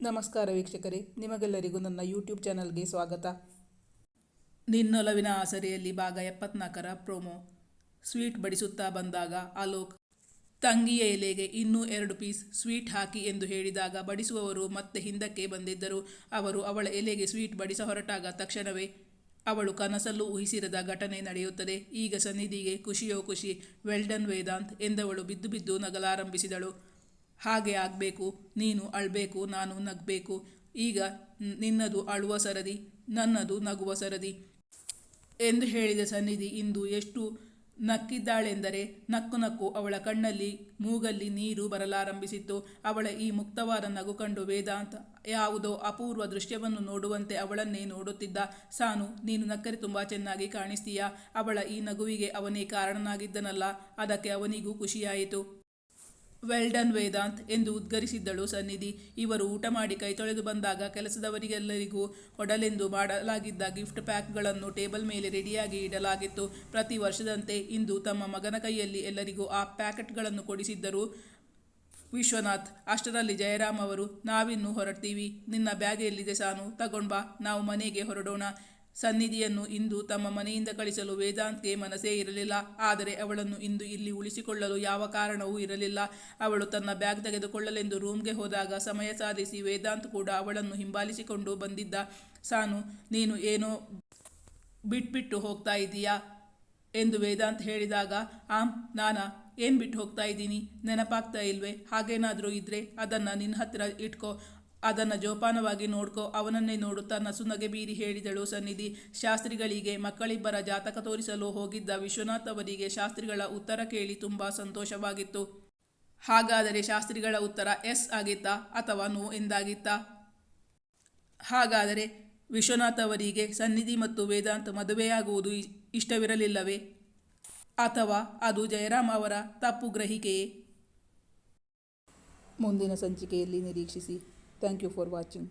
ನಮಸ್ಕಾರ ವೀಕ್ಷಕರೇ, ನಿಮಗೆಲ್ಲರಿಗೂ ನನ್ನ ಯೂಟ್ಯೂಬ್ ಚಾನಲ್ಗೆ ಸ್ವಾಗತ. ನಿನ್ನೊಲವಿನ ಆಸರೆಯಲ್ಲಿ ಭಾಗ 74ರ ಪ್ರೋಮೋ. ಸ್ವೀಟ್ ಬಡಿಸುತ್ತಾ ಬಂದಾಗ ಅಲೋಕ್ ತಂಗಿಯ ಎಲೆಗೆ ಇನ್ನೂ 2 ಪೀಸ್ ಸ್ವೀಟ್ ಹಾಕಿ ಎಂದು ಹೇಳಿದಾಗ ಬಡಿಸುವವರು ಮತ್ತೆ ಹಿಂದಕ್ಕೆ ಬಂದಿದ್ದರು. ಅವರು ಅವಳ ಎಲೆಗೆ ಸ್ವೀಟ್ ಬಡಿಸ ಹೊರಟಾಗ ತಕ್ಷಣವೇ ಅವಳು ಕನಸಲ್ಲೂ ಊಹಿಸಿರದ ಘಟನೆ ನಡೆಯುತ್ತದೆ. ಈಗ ಸನ್ನಿಧಿಗೆ ಖುಷಿಯೋ ಖುಷಿ. ವೆಲ್ ಡನ್ ವೇದಾಂತ್ ಎಂದವಳು ಬಿದ್ದು ಬಿದ್ದು ನಗಲಾರಂಭಿಸಿದಳು. ಹಾಗೆ ಆಗಬೇಕು, ನೀನು ಅಳಬೇಕು, ನಾನು ನಗಬೇಕು. ಈಗ ನಿನ್ನದು ಅಳುವ ಸರದಿ, ನನ್ನದು ನಗುವ ಸರದಿ ಎಂದು ಹೇಳಿದ ಸನ್ನಿಧಿ ಇಂದು ಎಷ್ಟು ನಕ್ಕಿದ್ದಾಳೆಂದರೆ ನಕ್ಕು ನಕ್ಕು ಅವಳ ಕಣ್ಣಲ್ಲಿ ಮೂಗಲ್ಲಿ ನೀರು ಬರಲಾರಂಭಿಸಿತ್ತು. ಅವಳ ಈ ಮುಕ್ತವಾದ ನಗು ಕಂಡು ವೇದಾಂತ್ ಯಾವುದೋ ಅಪೂರ್ವ ದೃಶ್ಯವನ್ನು ನೋಡುವಂತೆ ಅವಳನ್ನೇ ನೋಡುತ್ತಿದ್ದ. ಸಾನು, ನೀನು ನಕ್ಕರೆ ತುಂಬ ಚೆನ್ನಾಗಿ ಕಾಣಿಸ್ತೀಯಾ. ಅವಳ ಈ ನಗುವಿಗೆ ಅವನೇ ಕಾರಣನಾಗಿದ್ದನಲ್ಲ, ಅದಕ್ಕೆ ಅವನಿಗೂ ಖುಷಿಯಾಯಿತು. ವೆಲ್ ಡನ್ ವೇದಾಂತ್ ಎಂದು ಉದ್ಗರಿಸಿದ್ದಳು ಸನ್ನಿಧಿ. ಇವರು ಊಟ ಮಾಡಿ ಕೈ ತೊಳೆದು ಬಂದಾಗ ಕೆಲಸದವರಿಗೆಲ್ಲರಿಗೂ ಕೊಡಲೆಂದು ಮಾಡಲಾಗಿದ್ದ ಗಿಫ್ಟ್ ಪ್ಯಾಕ್ಗಳನ್ನು ಟೇಬಲ್ ಮೇಲೆ ರೆಡಿಯಾಗಿ ಇಡಲಾಗಿತ್ತು. ಪ್ರತಿ ವರ್ಷದಂತೆ ಇಂದು ತಮ್ಮ ಮಗನ ಕೈಯಲ್ಲಿ ಎಲ್ಲರಿಗೂ ಆ ಪ್ಯಾಕೆಟ್ಗಳನ್ನು ಕೊಡಿಸಿದ್ದರು ವಿಶ್ವನಾಥ್. ಅಷ್ಟರಲ್ಲಿ ಜಯರಾಮ್ ಅವರು, ನಾವಿನ್ನು ಹೊರಡ್ತೀವಿ, ನಿನ್ನ ಬ್ಯಾಗ್ ಎಲ್ಲಿದೆ ಸಾನು, ತಗೊಂಡ್ಬಾ, ನಾವು ಮನೆಗೆ ಹೊರಡೋಣ. ಸನ್ನಿಧಿಯನ್ನು ಇಂದು ತಮ್ಮ ಮನೆಯಿಂದ ಕಳಿಸಲು ವೇದಾಂತ್ಗೆ ಮನಸ್ಸೇ ಇರಲಿಲ್ಲ. ಆದರೆ ಅವಳನ್ನು ಇಂದು ಇಲ್ಲಿ ಉಳಿಸಿಕೊಳ್ಳಲು ಯಾವ ಕಾರಣವೂ ಇರಲಿಲ್ಲ. ಅವಳು ತನ್ನ ಬ್ಯಾಗ್ ತೆಗೆದುಕೊಳ್ಳಲೆಂದು ರೂಮ್ಗೆ ಹೋದಾಗ ಸಮಯ ಸಾಧಿಸಿ ವೇದಾಂತ್ ಕೂಡ ಅವಳನ್ನು ಹಿಂಬಾಲಿಸಿಕೊಂಡು ಬಂದಿದ್ದ. ಸಾನು, ನೀನು ಏನೋ ಬಿಟ್ಬಿಟ್ಟು ಹೋಗ್ತಾ ಇದ್ದೀಯಾ ಎಂದು ವೇದಾಂತ್ ಹೇಳಿದಾಗ, ನಾನಾ ಏನು ಬಿಟ್ಟು ಹೋಗ್ತಾ ಇದ್ದೀನಿ, ನೆನಪಾಗ್ತಾ ಇಲ್ವೇ? ಹಾಗೇನಾದರೂ ಇದ್ರೆ ಅದನ್ನು ನಿನ್ನ ಹತ್ತಿರ ಇಟ್ಕೋ, ಅದನ್ನು ಜೋಪಾನವಾಗಿ ನೋಡ್ಕೋ, ಅವನನ್ನೇ ನೋಡುತ್ತಾ ನಸುನಗೆ ಬೀರಿ ಹೇಳಿದಳು ಸನ್ನಿಧಿ. ಶಾಸ್ತ್ರಿಗಳಿಗೆ ಮಕ್ಕಳಿಬ್ಬರ ಜಾತಕ ತೋರಿಸಲು ಹೋಗಿದ್ದ ವಿಶ್ವನಾಥ್ ಅವರಿಗೆ ಶಾಸ್ತ್ರಿಗಳ ಉತ್ತರ ಕೇಳಿ ತುಂಬ ಸಂತೋಷವಾಗಿತ್ತು. ಹಾಗಾದರೆ ಶಾಸ್ತ್ರಿಗಳ ಉತ್ತರ ಎಸ್ ಆಗಿತ್ತಾ ಅಥವಾ ನೋ ಎಂದಾಗಿತ್ತಾ? ಹಾಗಾದರೆ ವಿಶ್ವನಾಥ್ ಅವರಿಗೆ ಸನ್ನಿಧಿ ಮತ್ತು ವೇದಾಂತ್ ಮದುವೆಯಾಗುವುದು ಇಷ್ಟವಿರಲಿಲ್ಲವೇ? ಅಥವಾ ಅದು ಜಯರಾಮ್ ಅವರ ತಪ್ಪು ಗ್ರಹಿಕೆಯೇ? ಮುಂದಿನ ಸಂಚಿಕೆಯಲ್ಲಿ ನಿರೀಕ್ಷಿಸಿ. Thank you for watching.